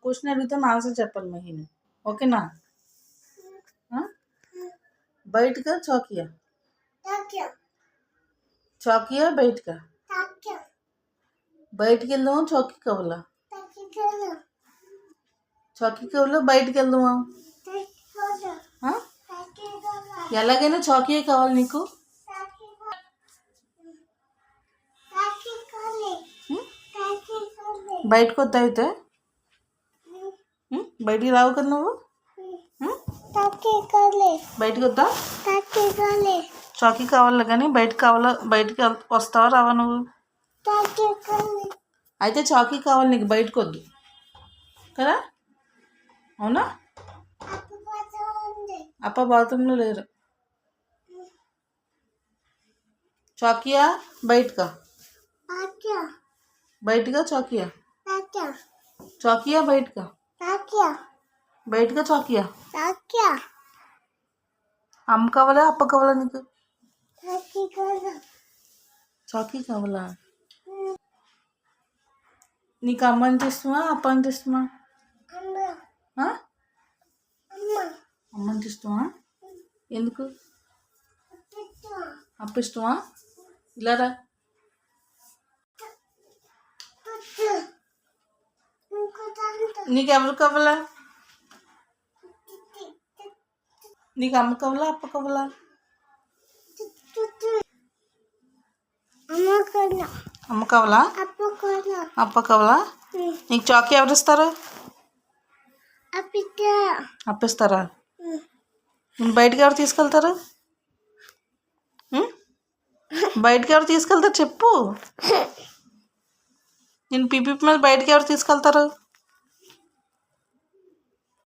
Question అడిగితే answer చెప్పాలి మహిని, ఓకేనా? బయటకా చౌకియా? చౌకియా బయటకా? బయటికి వెళ్దామా చౌకీకి కావాలా? చౌకీకి కావాలా బయటికి వెళ్దామా? ఎలాగైనా చౌకీయే కావాలి నీకు. బయటకు వద్దా అయితే? బయటికి రావు కదా నువ్వు. బయటకు వద్దా? చౌకీ కావాలి కానీ బయటకు కావాలా? బయటికి వస్తావా రావా నువ్వు? అయితే చౌకీ కావాలి నీకు, బయటకు వద్దు కదా, అవునా? అప్ప బాత్రూంలో లేరు. చౌకియా బయటకా? బయటగా చౌకియా? చౌకియా బయటకా? బయటగా చౌకియా? అమ్మ కావాలా అప్ప కావాలా నీకు? చౌకీ కావాలా? నీకు అమ్మ అంటే ఇష్టమా అప్ప అంటే ఇష్టమా? అమ్మ అంటే ఇష్టమా? ఎందుకు? అప్ప ఇష్టమా? ఇలా రా. నీకు ఎవరు కావాలా? నీకు అమ్మ కావాలా అప్ప కావాలా? అమ్మ కావాలా అప్ప కావాలా? నీకు చాకీ ఎవరు ఇస్తారు? అప్పిస్తారా? నేను బయటకు ఎవరు తీసుకెళ్తారు? బయటకు ఎవరు తీసుకెళ్తారు చెప్పు. నేను పీపీ మీద బయటకు ఎవరు తీసుకెళ్తారు?